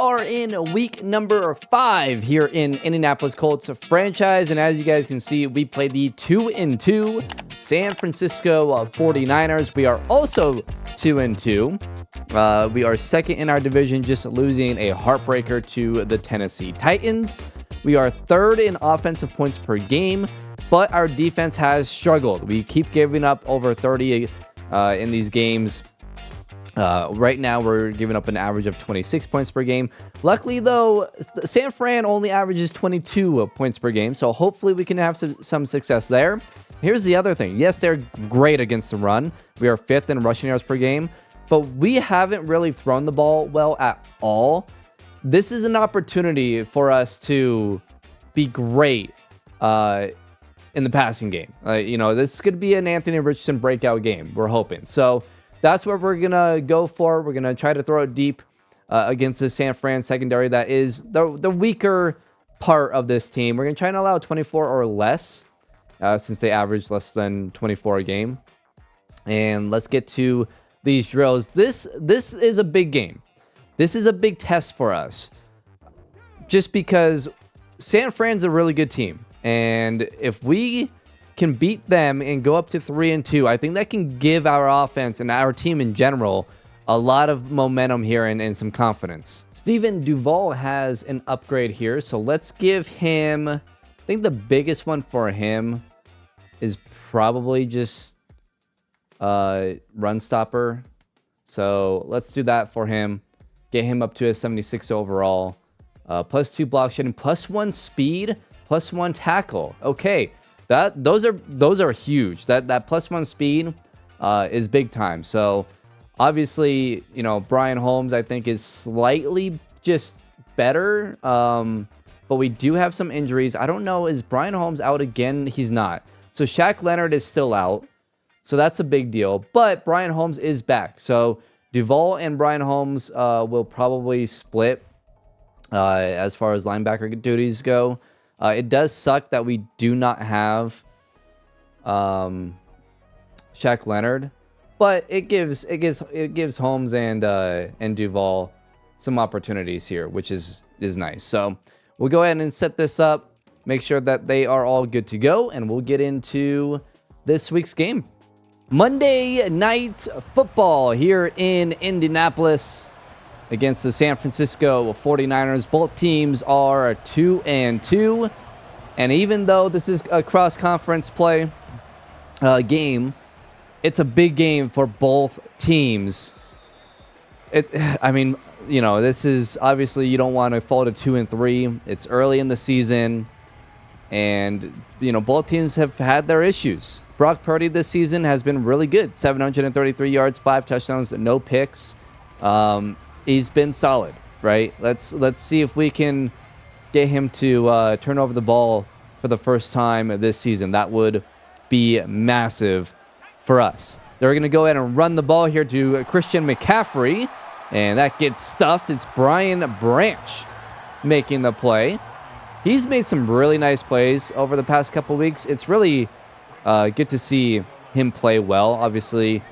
are in week number 5 here in Indianapolis Colts franchise, and as you guys can see, we played the 2-2 San Francisco 49ers. We are also 2-2. We are second in our division, just losing a heartbreaker to the Tennessee Titans. We are third in offensive points per game, but our defense has struggled. We keep giving up over 30 in these games. Right now, we're giving up an average of 26 points per game. Luckily, though, San Fran only averages 22 points per game, so hopefully we can have some success there. Here's the other thing. Yes, they're great against the run. We are 5th in rushing yards per game, but we haven't really thrown the ball well at all. This is an opportunity for us to be great in the passing game. This could be an Anthony Richardson breakout game, we're hoping. So that's what we're going to go for. We're going to try to throw it deep against the San Fran secondary. That is the weaker part of this team. We're going to try and allow 24 or less since they average less than 24 a game. And let's get to these drills. This is a big game. This is a big test for us. Just because San Fran's a really good team. And if we can beat them and go up to 3-2, I think that can give our offense and our team in general a lot of momentum here and some confidence. Steven Duval has an upgrade here, so let's give him, I think the biggest one for him is probably just run stopper. So let's do that for him. Get him up to a 76 overall. +2 block shedding, +1 speed, +1 tackle. Okay. Those are huge. That +1 speed is big time. So obviously, Brian Holmes I think is slightly just better. But we do have some injuries. I don't know, is Brian Holmes out again? He's not. So Shaq Leonard is still out. So that's a big deal. But Brian Holmes is back. So Duval and Brian Holmes will probably split as far as linebacker duties go. It does suck that we do not have Shaq Leonard, but it gives Holmes and Duval some opportunities here, which is nice. So we'll go ahead and set this up, make sure that they are all good to go, and we'll get into this week's game. Monday Night Football here in Indianapolis against the San Francisco 49ers. Both teams are 2-2. And even though this is a cross-conference play game, it's a big game for both teams. This is obviously you don't want to fall to 2-3. It's early in the season. And, both teams have had their issues. Brock Purdy this season has been really good. 733 yards, 5 touchdowns, no picks. He's been solid, right? Let's see if we can get him to turn over the ball for the first time this season. That would be massive for us. They're going to go ahead and run the ball here to Christian McCaffrey, and that gets stuffed. It's Brian Branch making the play. He's made some really nice plays over the past couple weeks. It's really good to see him play well. Obviously,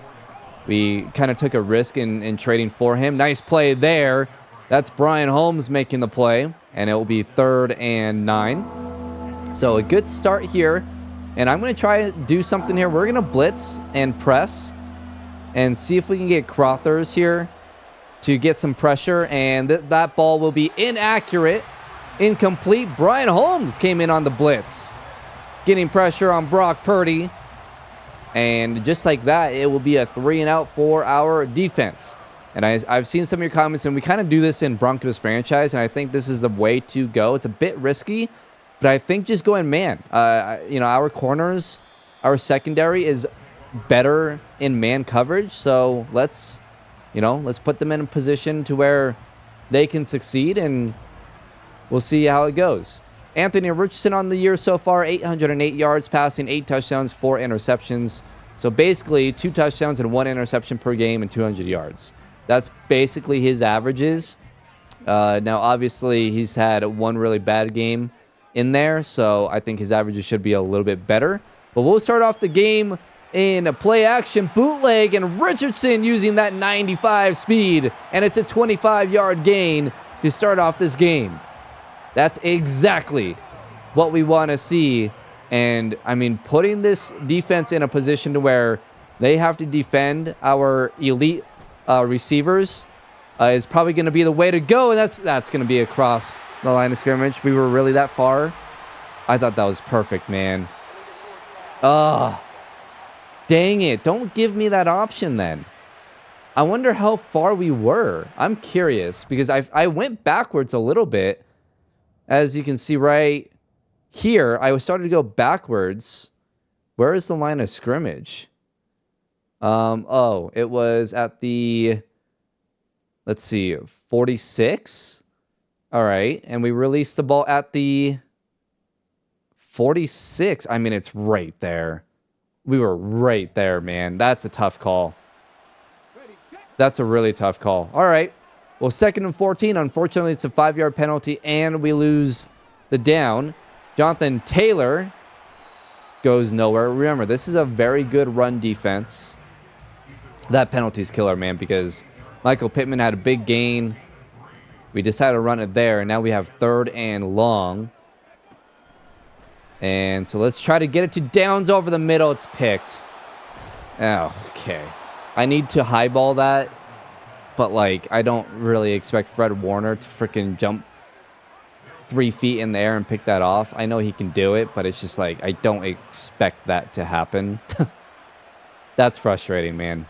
we kind of took a risk in trading for him. Nice play there. That's Brian Holmes making the play, and it will be 3rd and 9. So a good start here, and I'm going to try to do something here. We're going to blitz and press and see if we can get Crothers here to get some pressure, and that ball will be inaccurate, incomplete. Brian Holmes came in on the blitz, getting pressure on Brock Purdy. And just like that, it will be a 3-and-out for our defense. And I've seen some of your comments, and we kind of do this in Broncos franchise, and I think this is the way to go. It's a bit risky, but I think just going man. Our corners, our secondary is better in man coverage, so let's put them in a position to where they can succeed, and we'll see how it goes. Anthony Richardson on the year so far, 808 yards passing, 8 touchdowns, 4 interceptions. So basically 2 touchdowns and 1 interception per game and 200 yards. That's basically his averages. Now, obviously, he's had one really bad game in there, so I think his averages should be a little bit better. But we'll start off the game in a play action bootleg, and Richardson using that 95 speed, and it's a 25-yard gain. to start off this game. That's exactly what we want to see. And, I mean, putting this defense in a position to where they have to defend our elite receivers is probably going to be the way to go. And that's going to be across the line of scrimmage. We were really that far. I thought that was perfect, man. Dang it. Don't give me that option then. I wonder how far we were. I'm curious because I went backwards a little bit. As you can see right here, I started to go backwards. Where is the line of scrimmage? Oh, it was at the, let's see, 46. All right. And we released the ball at the 46. I mean, it's right there. We were right there, man. That's a tough call. That's a really tough call. All right. Well, 2nd and 14. Unfortunately, it's a 5-yard penalty, and we lose the down. Jonathan Taylor goes nowhere. Remember, this is a very good run defense. That penalty's killer, man, because Michael Pittman had a big gain. We decided to run it there, and now we have 3rd and long. And so let's try to get it to Downs over the middle. It's picked. Oh, okay. I need to highball that, but, like, I don't really expect Fred Warner to freaking jump 3 feet in the air and pick that off. I know he can do it, but it's just like, I don't expect that to happen. That's frustrating, man.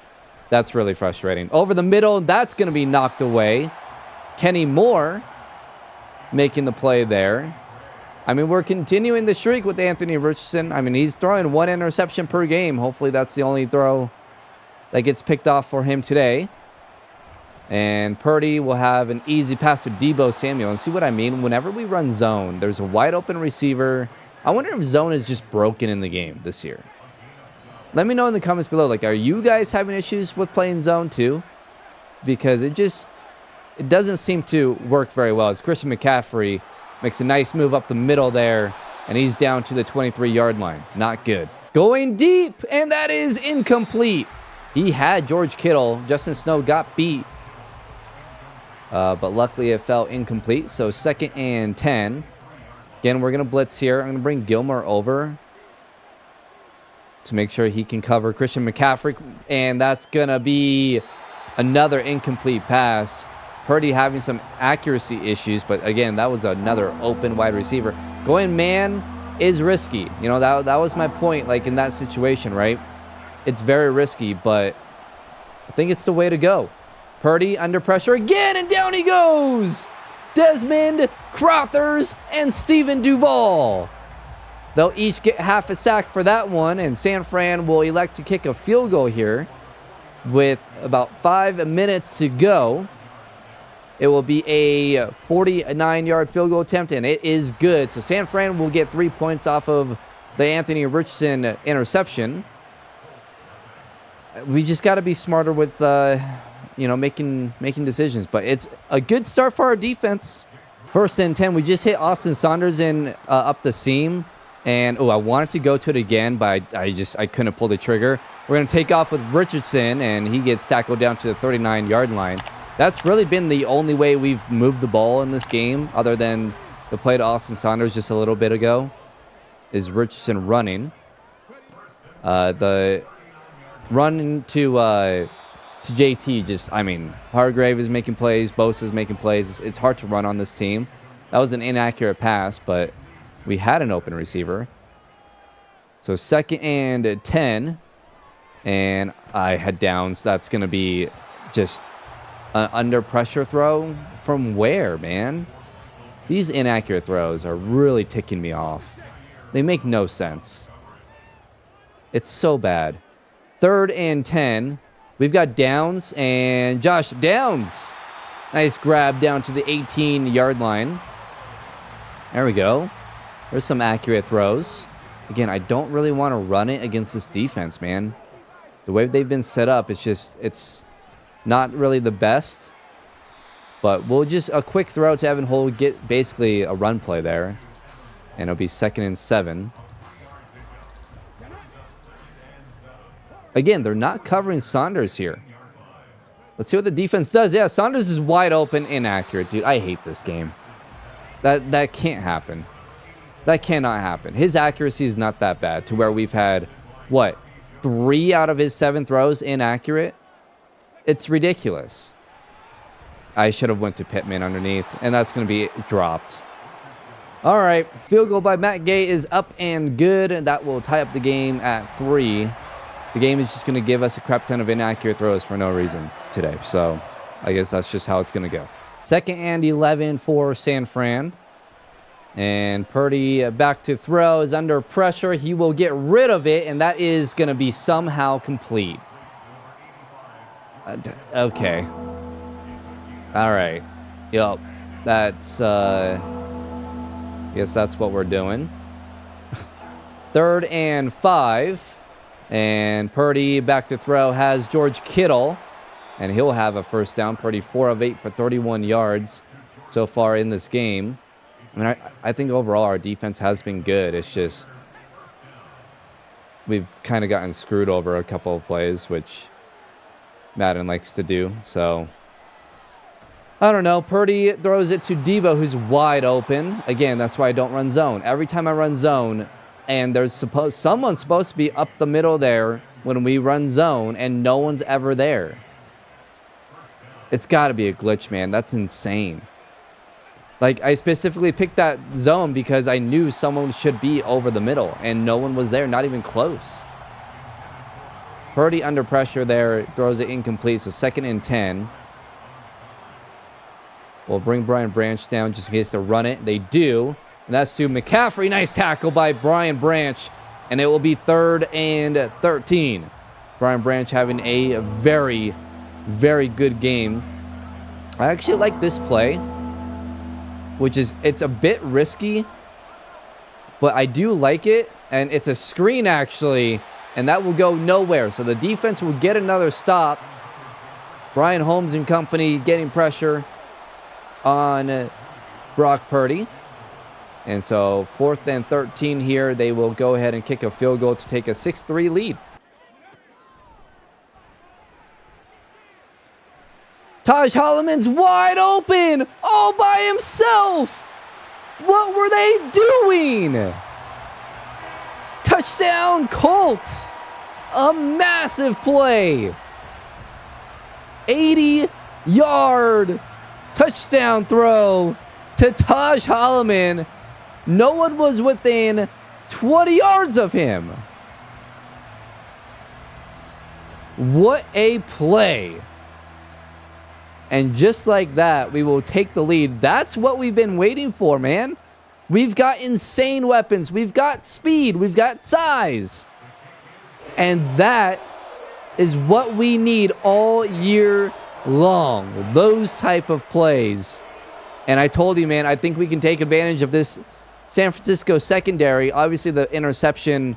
That's really frustrating. Over the middle, that's going to be knocked away. Kenny Moore making the play there. I mean, we're continuing the streak with Anthony Richardson. I mean, he's throwing 1 interception per game. Hopefully that's the only throw that gets picked off for him today. And Purdy will have an easy pass to Deebo Samuel. And see what I mean? Whenever we run zone, there's a wide open receiver. I wonder if zone is just broken in the game this year. Let me know in the comments below. Like, are you guys having issues with playing zone too? Because it doesn't seem to work very well. As Christian McCaffrey makes a nice move up the middle there, and he's down to the 23-yard line. Not good. Going deep, and that is incomplete. He had George Kittle. Justin Snow got beat. But luckily it fell incomplete. So 2nd and 10. Again, we're going to blitz here. I'm going to bring Gilmore over to make sure he can cover Christian McCaffrey. And that's going to be another incomplete pass. Purdy having some accuracy issues. But again, that was another open wide receiver. Going man is risky. You know, that was my point, like in that situation, right? It's very risky, but I think it's the way to go. Purdy under pressure again, and down he goes. Desmond Crothers and Stephen Duvall. They'll each get half a sack for that one, and San Fran will elect to kick a field goal here with about 5 minutes to go. It will be a 49-yard field goal attempt, and it is good. So San Fran will get 3 points off of the Anthony Richardson interception. We just got to be smarter with, making decisions. But it's a good start for our defense. 1st and 10. We just hit Austin Saunders in up the seam. And, I wanted to go to it again, but I couldn't pull the trigger. We're going to take off with Richardson, and he gets tackled down to the 39-yard line. That's really been the only way we've moved the ball in this game, other than the play to Austin Saunders just a little bit ago, is Richardson running. The run to JT, Hargrave is making plays, Bosa is making plays. It's hard to run on this team. That was an inaccurate pass, but we had an open receiver. So 2nd and 10, and I had Downs. That's going to be just an under pressure throw from where, man? These inaccurate throws are really ticking me off. They make no sense. It's so bad. 3rd and 10. We've got Downs and Josh Downs. Nice grab down to the 18-yard line. There we go. There's some accurate throws. Again, I don't really want to run it against this defense, man. The way they've been set up, it's not really the best. But we'll just a quick throw to Evan Hull, get basically a run play there. And it'll be 2nd and 7. Again, they're not covering Saunders here. Let's see what the defense does. Yeah, Saunders is wide open, inaccurate, dude. I hate this game. That can't happen. That cannot happen. His accuracy is not that bad to where we've had, what, 3 out of his 7 throws inaccurate? It's ridiculous. I should have went to Pittman underneath, and that's going to be dropped. All right, field goal by Matt Gay is up and good. That will tie up the game at 3. The game is just going to give us a crap ton of inaccurate throws for no reason today. So I guess that's just how it's going to go. 2nd and 11 for San Fran. And Purdy back to throw, is under pressure. He will get rid of it, and that is going to be somehow complete. Okay. All right. Yup. That's, I guess that's what we're doing. 3rd and 5. And Purdy back to throw has George Kittle. And he'll have a first down. Purdy 4 of 8 for 31 yards so far in this game. I mean, I think overall our defense has been good. It's just we've kind of gotten screwed over a couple of plays, which Madden likes to do. So I don't know. Purdy throws it to Debo, who's wide open. Again, that's why I don't run zone. Every time I run zone, and there's someone's supposed to be up the middle there when we run zone, and no one's ever there. It's got to be a glitch, man. That's insane. Like, I specifically picked that zone because I knew someone should be over the middle, and no one was there, not even close. Purdy under pressure there, throws it incomplete, so 2nd and 10. We'll bring Brian Branch down just in case to run it. They do, and that's to McCaffrey. Nice tackle by Brian Branch, and it will be 3rd and 13. Brian Branch having a very, very good game. I actually like this play, which is, it's a bit risky, but I do like it, and it's a screen actually, and that will go nowhere. So the defense will get another stop. Brian Holmes and company getting pressure on Brock Purdy. And so 4th and 13 here, they will go ahead and kick a field goal to take a 6-3 lead. Taj Holloman's wide open all by himself. What were they doing? Touchdown Colts. A massive play. 80-yard touchdown throw to Taj Holloman. No one was within 20 yards of him. What a play. And just like that, we will take the lead. That's what we've been waiting for, man. We've got insane weapons. We've got speed. We've got size. And that is what we need all year long. Those type of plays. And I told you, man, I think we can take advantage of this San Francisco secondary. Obviously, the interception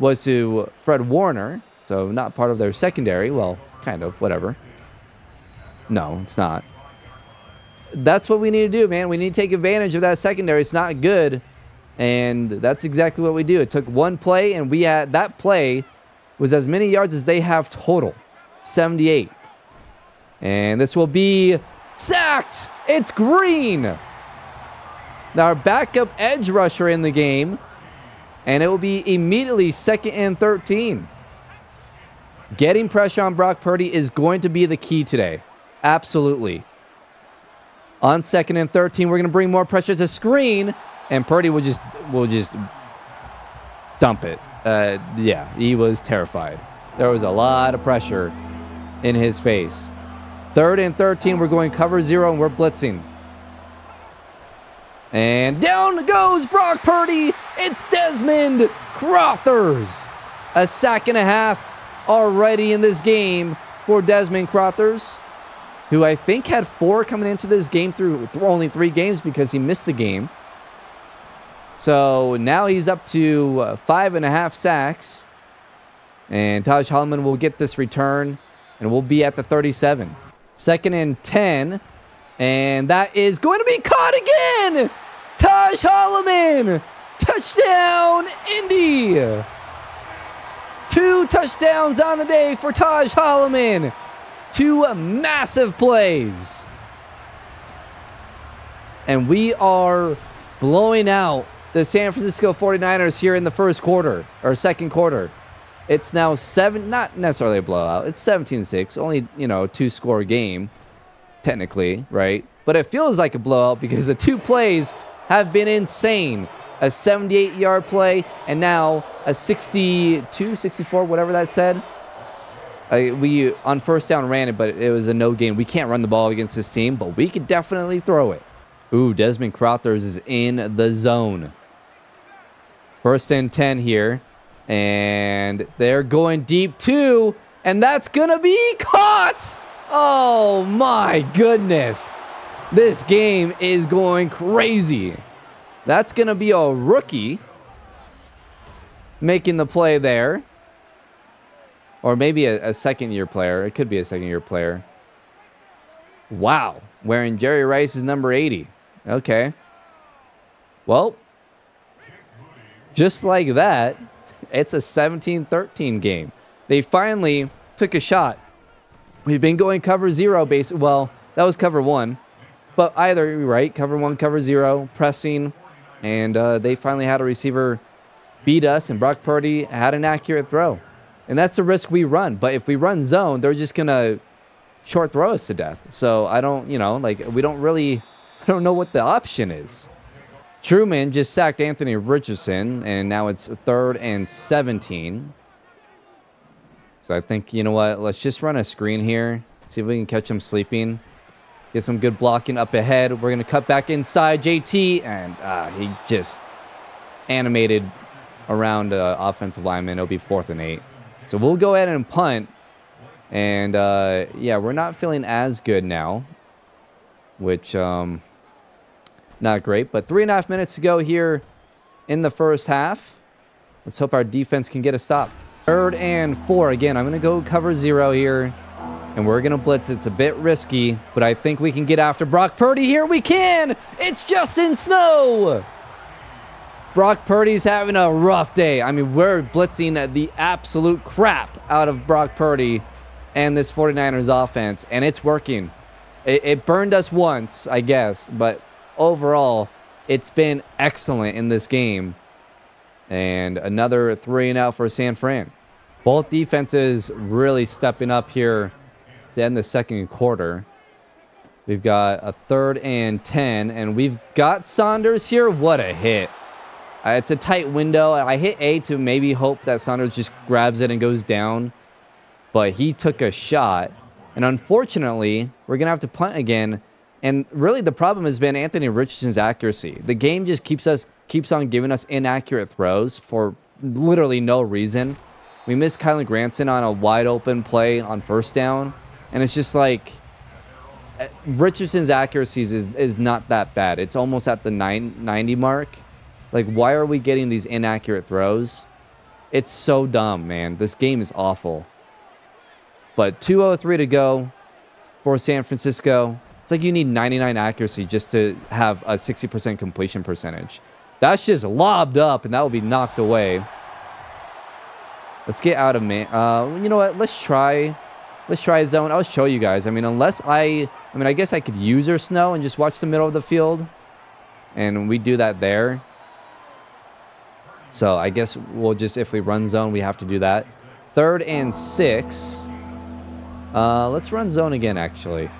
was to Fred Warner. So not part of their secondary. Well, kind of, whatever. No, it's not. That's what we need to do, man. We need to take advantage of that secondary. It's not good. And that's exactly what we do. It took one play, and we had that play was as many yards as they have total. 78. And this will be sacked. It's Green. Now our backup edge rusher in the game. And it will be immediately 2nd and 13. Getting pressure on Brock Purdy is going to be the key today. Absolutely. On 2nd and 13, we're going to bring more pressure as a screen, and Purdy will just dump it. Yeah, he was terrified. There was a lot of pressure in his face. 3rd and 13, we're going cover 0, and we're blitzing. And down goes Brock Purdy. It's Desmond Crothers. A sack and a half already in this game for Desmond Crothers, who I think had 4 coming into this game through only 3 games because he missed a game. So now he's up to 5.5 sacks. And Taj Holloman will get this return, and we'll be at the 37. 2nd and 10. And that is going to be caught again. Taj Holloman. Touchdown, Indy. 2 touchdowns on the day for Taj Holloman. 2 massive plays. And we are blowing out the San Francisco 49ers here in the first quarter, or second quarter. It's now not necessarily a blowout. It's 17-6, only, 2-score game, technically, right? But it feels like a blowout because the 2 plays have been insane. A 78-yard play and now a 62, 64, whatever that said. We, on first down, ran it, but it was a no gain. We can't run the ball against this team, but we could definitely throw it. Ooh, Desmond Crowthers is in the zone. First and 10 here. And they're going deep too. And that's going to be caught. Oh my goodness. This game is going crazy. That's going to be a rookie making the play there. Or maybe a second-year player. It could be a second-year player. Wow. Wearing Jerry Rice's number 80. Okay. Well, just like that, it's a 17-13 game. They finally took a shot. We've been going cover 0 base. Well, that was cover 1. But either, right, cover 1, cover 0, pressing. And they finally had a receiver beat us, and Brock Purdy had an accurate throw. And that's the risk we run. But if we run zone, they're just going to short throw us to death. So I don't, we don't really, I don't know what the option is. Truman just sacked Anthony Richardson, and now it's 3rd and 17. So I think, you know what, let's just run a screen here. See if we can catch him sleeping. Get some good blocking up ahead. We're going to cut back inside JT, and he just animated around offensive lineman. It'll be 4th and 8. So we'll go ahead and punt. And, yeah, we're not feeling as good now, which, not great. But 3.5 minutes to go here in the first half. Let's hope our defense can get a stop. 3rd and 4. Again, I'm going to go cover 0 here. And we're going to blitz. It's a bit risky, but I think we can get after Brock Purdy here. We can! It's Justin Snow! Brock Purdy's having a rough day. I mean, we're blitzing the absolute crap out of Brock Purdy and this 49ers offense, and it's working. It burned us once, I guess, but overall, it's been excellent in this game. And another 3 and out for San Fran. Both defenses really stepping up here to end the second quarter. We've got a 3rd and 10, and we've got Saunders here. What a hit. It's a tight window. I hit A to maybe hope that Saunders just grabs it and goes down. But he took a shot. And unfortunately, we're going to have to punt again. And really the problem has been Anthony Richardson's accuracy. The game just keeps on giving us inaccurate throws for literally no reason. We missed Kylan Granson on a wide open play on first down. And it's just like Richardson's accuracies is not that bad. It's almost at the 90 mark. Like, why are we getting these inaccurate throws? It's so dumb, man. This game is awful. But 2:03 to go for San Francisco. It's like you need 99 accuracy just to have a 60% completion percentage. That's just lobbed up, and that will be knocked away. Let's get out of man. You know what? Let's try a zone. I'll show you guys. I mean, I guess I could use our snow and just watch the middle of the field. And we do that there. So I guess we'll just, if we run zone, we have to do that. 3rd and 6. Let's run zone again, actually.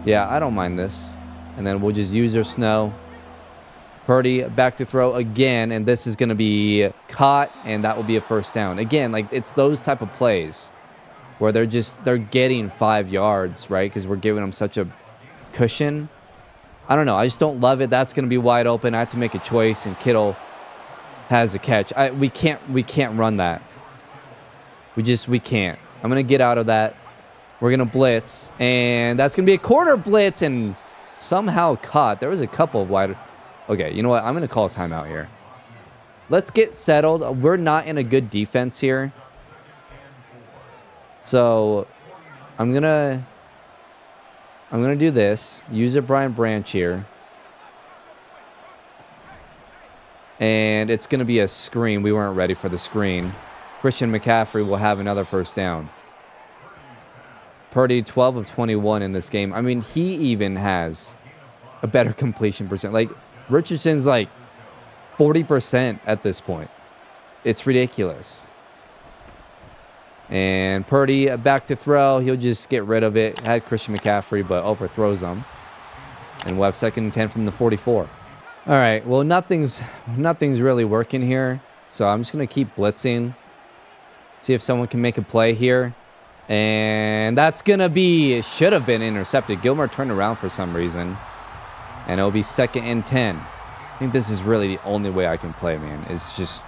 Yeah, I don't mind this. And then we'll just use our snow. Purdy back to throw again, and this is going to be caught, and that will be a first down. Again, like, it's those type of plays where they're getting 5 yards, right? Because we're giving them such a cushion. I don't know. I just don't love it. That's going to be wide open. I have to make a choice, and Kittle has a catch. We can't run that. We can't. I'm going to get out of that. We're going to blitz, and that's going to be a corner blitz, and somehow caught. There was a couple of wide. Okay, you know what? I'm going to call a timeout here. Let's get settled. We're not in a good defense here. So I'm going to do this. Use a Brian Branch here. And it's going to be a screen. We weren't ready for the screen. Christian McCaffrey will have another first down. Purdy, 12 of 21 in this game. I mean, he even has a better completion percent. Like, Richardson's like 40% at this point. It's ridiculous. And Purdy back to throw. He'll just get rid of it. Had Christian McCaffrey, but overthrows him. And we'll have 2nd and 10 from the 44. All right, well, nothing's really working here. So I'm just going to keep blitzing. See if someone can make a play here. And that's going to be, should have been intercepted. Gilmore turned around for some reason. And it'll be 2nd and 10. I think this is really the only way I can play, man. It's just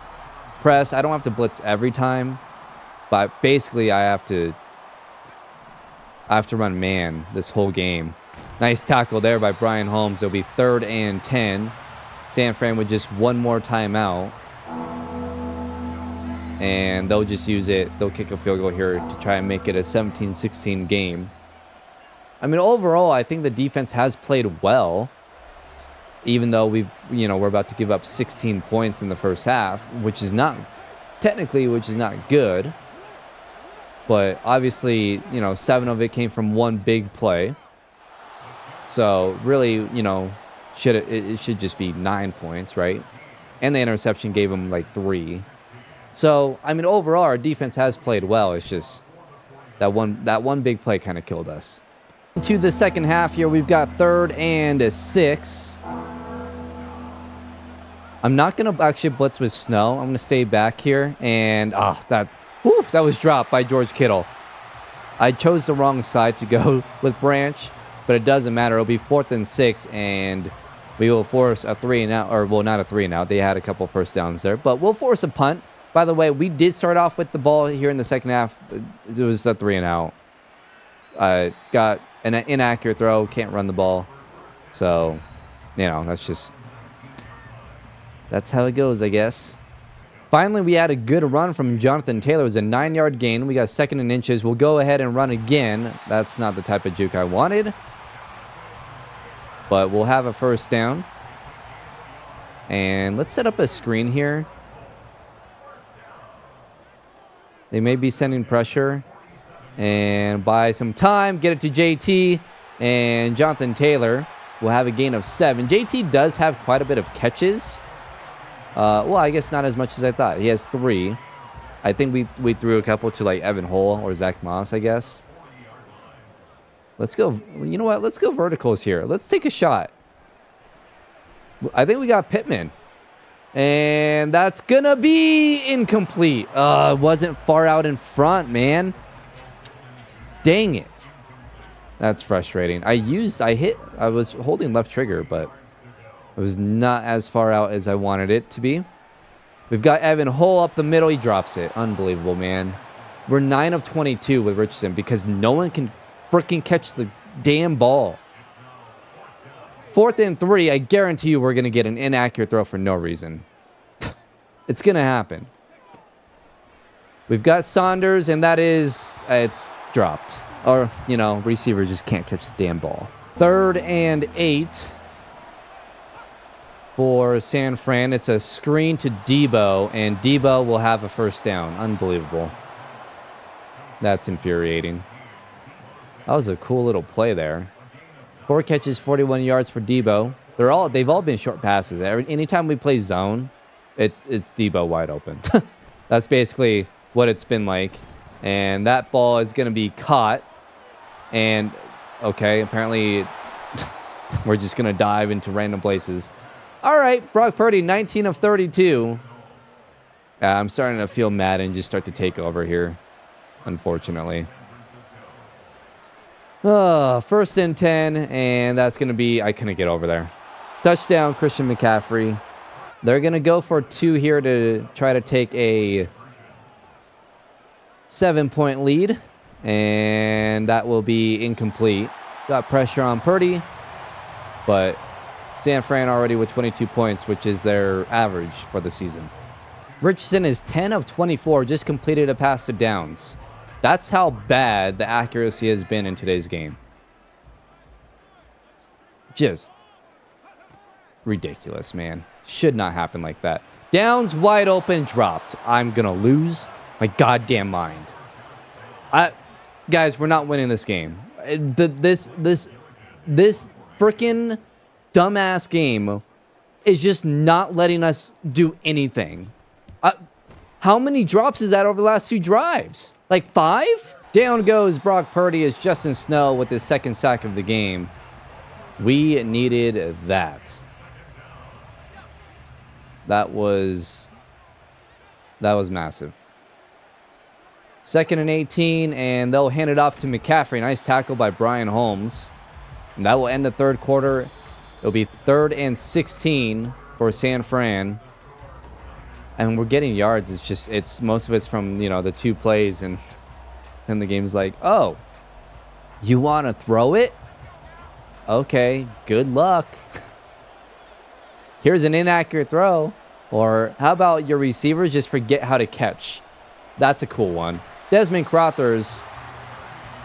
press. I don't have to blitz every time. But basically, I have to run man this whole game. Nice tackle there by Brian Holmes. It'll be 3rd and 10. San Fran with just one more timeout. And they'll just use it. They'll kick a field goal here to try and make it a 17-16 game. I mean, overall, I think the defense has played well. Even though we're about to give up 16 points in the first half, which is not good. But obviously, 7 of it came from one big play. So really, it should just be 9 points, right? And the interception gave them like 3. So, I mean, overall, our defense has played well. It's just that one big play kind of killed us. To the second half here, we've got 3rd and 6. I'm not going to actually blitz with Snow. I'm going to stay back here. And, that was dropped by George Kittle. I chose the wrong side to go with Branch, but it doesn't matter. It'll be 4th and 6, and we will force a 3-and-out. Or, well, not a 3-and-out. They had a couple first downs there. But we'll force a punt. By the way, we did start off with the ball here in the second half. It was a 3-and-out. Got an inaccurate throw. Can't run the ball. So, that's how it goes, I guess. Finally, we had a good run from Jonathan Taylor. It was a 9-yard gain. We got 2nd and inches. We'll go ahead and run again. That's not the type of juke I wanted. But we'll have a first down. And let's set up a screen here. They may be sending pressure. And buy some time. Get it to JT. And Jonathan Taylor will have a gain of 7. JT does have quite a bit of catches. Well, I guess not as much as I thought. He has 3. I think we threw a couple to like Evan Hull or Zach Moss, I guess. Let's go. You know what? Let's go verticals here. Let's take a shot. I think we got Pittman. And that's going to be incomplete. It wasn't far out in front, man. Dang it. That's frustrating. I was holding left trigger, but it was not as far out as I wanted it to be. We've got Evan Hull up the middle. He drops it. Unbelievable, man. We're 9 of 22 with Richardson because no one can freaking catch the damn ball. 4th and 3. I guarantee you we're going to get an inaccurate throw for no reason. It's going to happen. We've got Saunders, and it's dropped. Or, receivers just can't catch the damn ball. 3rd and 8. For San Fran, it's a screen to Debo, and Debo will have a first down. Unbelievable. That's infuriating. That was a cool little play there. 4 catches, 41 yards for Debo. They've all been short passes. Anytime we play zone, it's Debo wide open. That's basically what it's been like. And that ball is going to be caught. And, okay, apparently we're just going to dive into random places. All right, Brock Purdy, 19 of 32. I'm starting to feel Madden just start to take over here, unfortunately. 1st and 10, and that's going to be, I couldn't get over there. Touchdown, Christian McCaffrey. They're going to go for 2 here to try to take a 7-point lead, and that will be incomplete. Got pressure on Purdy, but San Fran already with 22 points, which is their average for the season. Richardson is 10 of 24, just completed a pass to downs. That's how bad the accuracy has been in today's game. Just ridiculous, man. Should not happen like that. Downs, wide open, dropped. I'm going to lose my goddamn mind. Guys, we're not winning this game. This freaking dumbass game is just not letting us do anything. How many drops is that over the last 2 drives? Like 5? Down goes Brock Purdy as Justin Snow with his 2nd sack of the game. We needed that. That was massive. 2nd and 18, and they'll hand it off to McCaffrey. Nice tackle by Brian Holmes. And that will end the 3rd quarter. It'll be 3rd and 16 for San Fran. And we're getting yards. It's most of it's from, the 2 plays, and then the game's like, oh, you want to throw it? Okay, good luck. Here's an inaccurate throw. Or how about your receivers just forget how to catch? That's a cool one. Desmond Crothers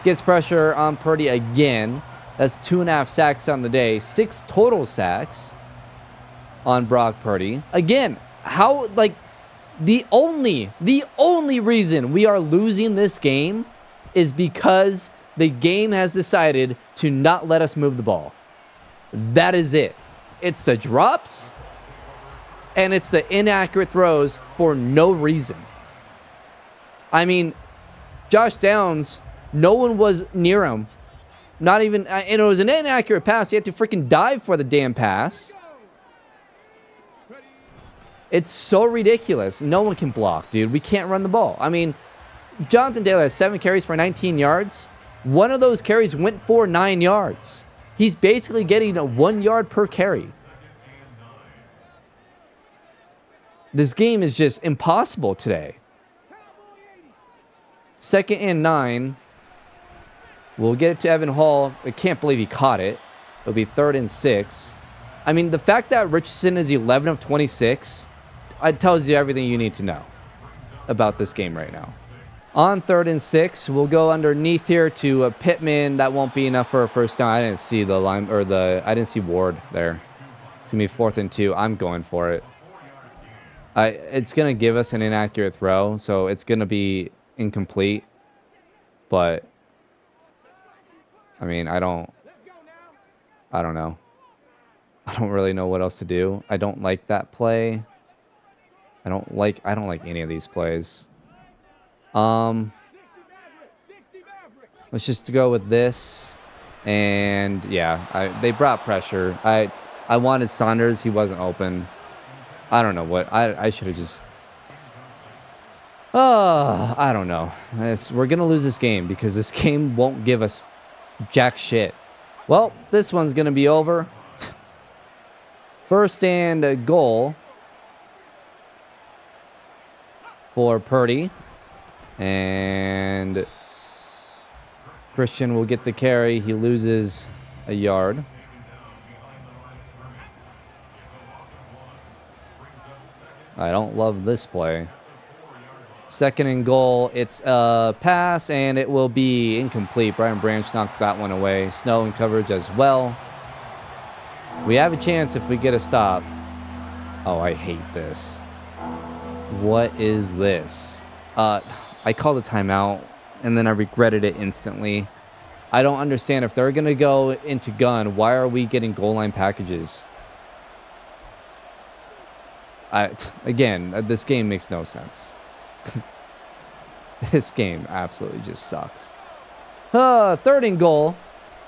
gets pressure on Purdy again. That's 2.5 sacks on the day. 6 total sacks on Brock Purdy. Again, how, the only reason we are losing this game is because the game has decided to not let us move the ball. That is it. It's the drops, and it's the inaccurate throws for no reason. I mean, Josh Downs, no one was near him. Not even, and it was an inaccurate pass. He had to freaking dive for the damn pass. It's so ridiculous. No one can block, dude. We can't run the ball. I mean, Jonathan Taylor has 7 carries for 19 yards. One of those carries went for 9 yards. He's basically getting 1 yard per carry. This game is just impossible today. 2nd and 9. We'll get it to Evan Hall. I can't believe he caught it. It'll be 3rd and 6. I mean, the fact that Richardson is 11 of 26, it tells you everything you need to know about this game right now. On 3rd and 6, we'll go underneath here to Pittman. That won't be enough for a first down. I didn't see I didn't see Ward there. It's gonna be 4th and 2. I'm going for it. It's gonna give us an inaccurate throw, so it's gonna be incomplete. But I mean, I don't know. I don't really know what else to do. I don't like that play. I don't like any of these plays. Let's just go with this. And yeah, they brought pressure. I wanted Saunders. He wasn't open. I don't know what. I should have just... I don't know. We're going to lose this game because this game won't give us jack shit. Well, this one's going to be over. 1st and goal for Purdy. And Christian will get the carry. He loses a yard. I don't love this play. 2nd and goal. It's a pass, and it will be incomplete. Brian Branch knocked that one away. Snow in coverage as well. We have a chance if we get a stop. Oh, I hate this. What is this? I called a timeout, and then I regretted it instantly. I don't understand. If they're going to go into gun, why are we getting goal line packages? Again, this game makes no sense. This game absolutely just sucks. 3rd and goal.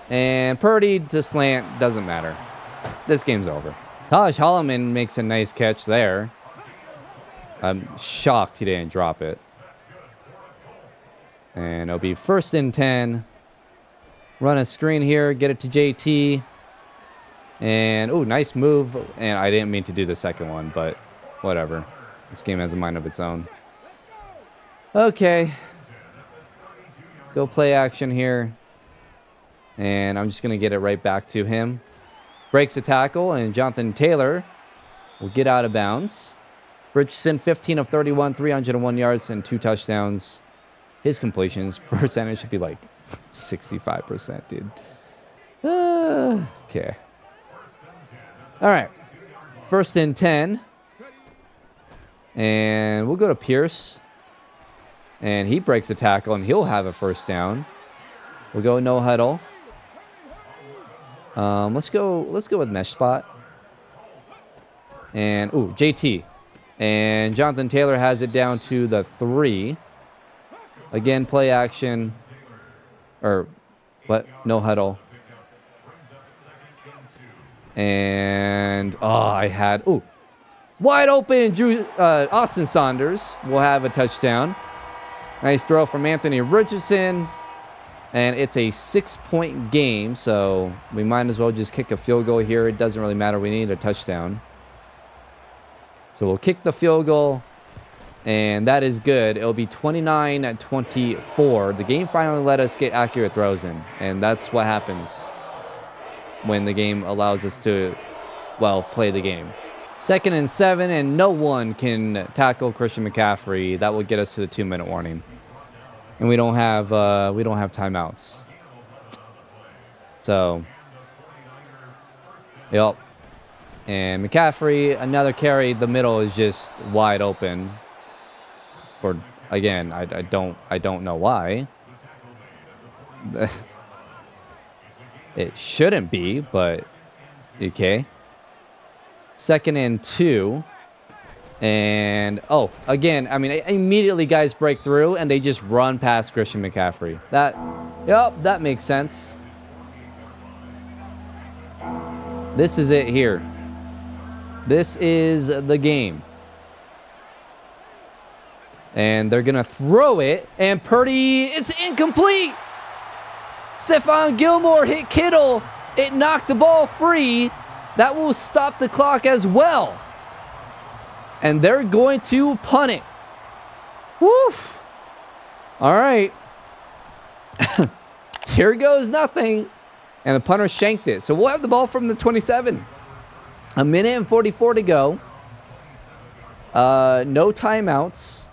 And Purdy to slant, doesn't matter. This game's over. Taj Holloman makes a nice catch there. I'm shocked he didn't drop it. And it'll be 1st and 10. Run a screen here, get it to JT. And, oh, nice move. And I didn't mean to do the second one, but whatever. This game has a mind of its own. Okay. Go play action here. And I'm just going to get it right back to him. Breaks a tackle, and Jonathan Taylor will get out of bounds. Richardson, 15 of 31, 301 yards, and 2 touchdowns. His completions percentage should be like 65%, dude. Okay. All right. 1st and 10. And we'll go to Pierce. And he breaks a tackle, and he'll have a first down. We'll go no huddle. Let's go with mesh spot. And ooh, JT. And Jonathan Taylor has it down to the 3. Again, play action. Or what? No huddle. And I had wide open. Austin Saunders will have a touchdown. Nice throw from Anthony Richardson. And it's a 6-point game, so we might as well just kick a field goal here. It doesn't really matter. We need a touchdown. So we'll kick the field goal, and that is good. It'll be 29-24. The game finally let us get accurate throws in, and that's what happens when the game allows us to, well, play the game. 2nd and 7, and no one can tackle Christian McCaffrey. That will get us to the 2-minute warning. And we don't have timeouts. So, yep. And McCaffrey, another carry. The middle is just wide open. For again, I don't know why. It shouldn't be, but okay. 2nd and 2. And, again, I mean, immediately guys break through and they just run past Christian McCaffrey. That makes sense. This is it here. This is the game. And they're going to throw it. And Purdy, it's incomplete. Stephon Gilmore hit Kittle. It knocked the ball free. That will stop the clock as well. And they're going to punt it. Woof. All right. Here goes nothing. And the punter shanked it. So we'll have the ball from the 27. 1:44 to go. No timeouts.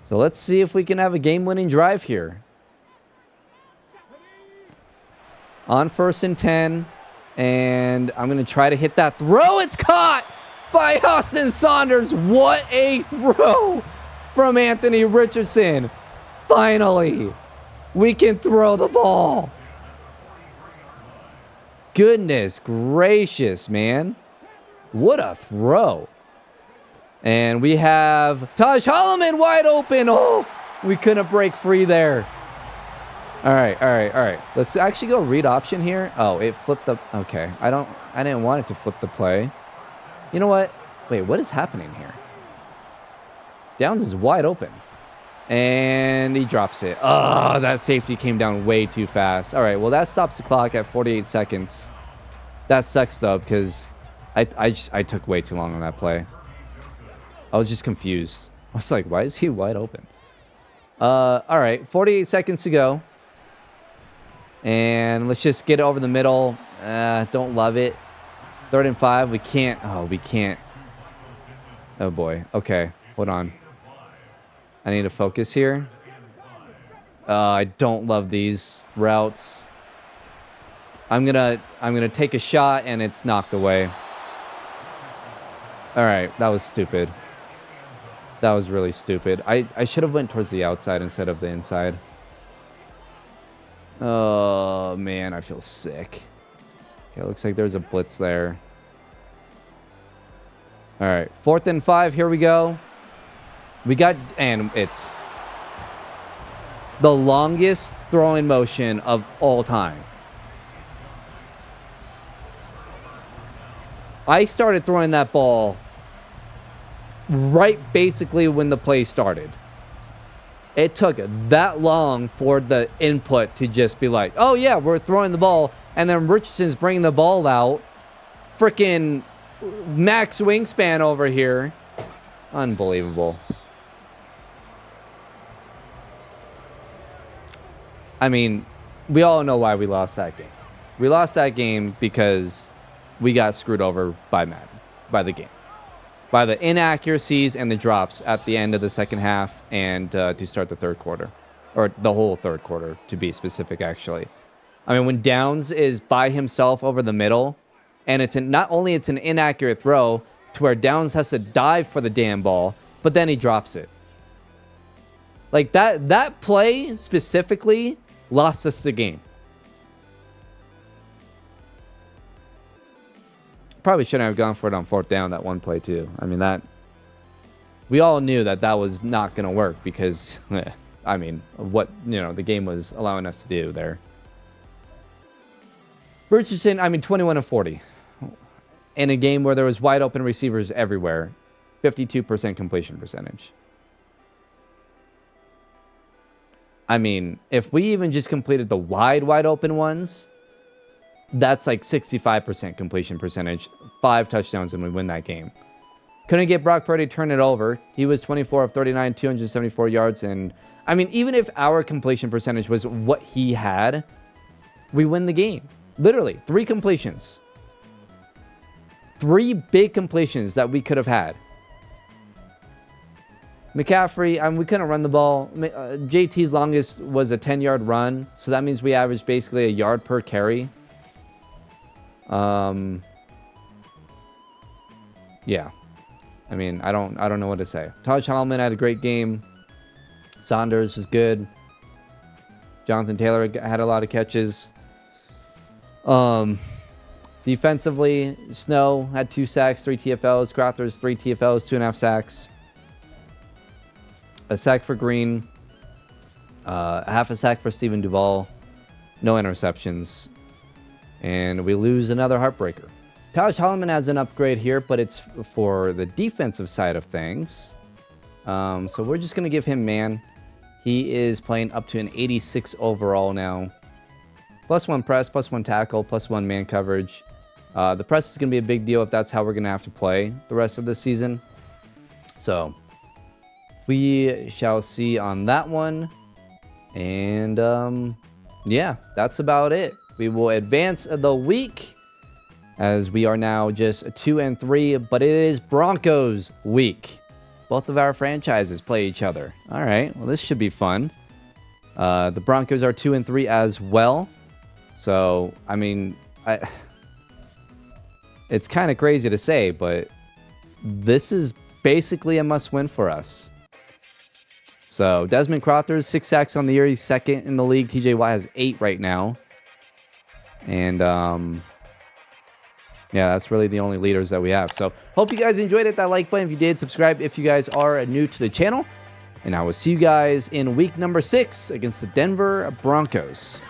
So let's see if we can have a game-winning drive here. On 1st and 10. And I'm going to try to hit that throw. It's caught by Austin Saunders. What a throw from Anthony Richardson. Finally, we can throw the ball. Goodness gracious, man. What a throw. And we have Taj Holloman wide open. Oh, we couldn't break free there. All right. Let's actually go read option here. Oh, it flipped the... Okay. I didn't want it to flip the play. You know what? Wait, what is happening here? Downs is wide open. And he drops it. Oh, that safety came down way too fast. All right, well, that stops the clock at 48 seconds. That sucks, though, because I took way too long on that play. I was just confused. I was like, why is he wide open? All right, 48 seconds to go. And let's just get it over the middle. Don't love it. 3rd and 5. We can't. Oh, we can't. Oh, boy. Okay. Hold on. I need to focus here. I don't love these routes. I'm gonna take a shot, and it's knocked away. All right. That was stupid. That was really stupid. I should have went towards the outside instead of the inside. Oh, man, I feel sick. Okay, looks like there's a blitz there. All right, 4th and 5, here we go. And it's the longest throwing motion of all time. I started throwing that ball right basically when the play started. It took that long for the input to just be like, oh, yeah, we're throwing the ball. And then Richardson's bringing the ball out. Freaking max wingspan over here. Unbelievable. I mean, we all know why we lost that game. We lost that game because we got screwed over by Madden, by the game. By the inaccuracies and the drops at the end of the 2nd half and to start the 3rd quarter. Or the whole 3rd quarter, to be specific, actually. I mean, when Downs is by himself over the middle, and not only it's an inaccurate throw to where Downs has to dive for the damn ball, but then he drops it. Like that play specifically lost us the game. Probably shouldn't have gone for it on 4th down, that one play too. I mean, we all knew that was not going to work because, I mean, what, the game was allowing us to do there. Richardson, I mean, 21 of 40. In a game where there was wide open receivers everywhere. 52% completion percentage. I mean, if we even just completed the wide open ones, that's like 65% completion percentage. 5 touchdowns and we win that game. Couldn't get Brock Purdy to turn it over. He was 24 of 39, 274 yards. And I mean, even if our completion percentage was what he had, we win the game. Literally, 3 completions. 3 big completions that we could have had. McCaffrey, we couldn't run the ball. JT's longest was a 10-yard run, so that means we averaged basically a yard per carry. Yeah. I mean, I don't know what to say. Taj Hallman had a great game. Saunders was good. Jonathan Taylor had a lot of catches. Defensively, Snow had 2 sacks, 3 TFLs. Crothers, 3 TFLs, 2.5 sacks. A sack for Green. Half a sack for Stephen Duvall. No interceptions. And we lose another heartbreaker. Taj Holloman has an upgrade here, but it's for the defensive side of things. So we're just going to give him man. He is playing up to an 86 overall now. +1 press, +1 tackle, +1 man coverage. The press is going to be a big deal if that's how we're going to have to play the rest of the season. So we shall see on that one. And yeah, that's about it. We will advance the week as we are now just 2-3, but it is Broncos week. Both of our franchises play each other. All right, well, this should be fun. The Broncos are 2-3 as well. So, I mean, it's kind of crazy to say, but this is basically a must-win for us. So, Desmond Crothers, 6 sacks on the year. He's second in the league. TJ Watt has 8 right now. And, yeah, that's really the only leaders that we have. So, hope you guys enjoyed it. That like button if you did. Subscribe if you guys are new to the channel. And I will see you guys in week number 6 against the Denver Broncos.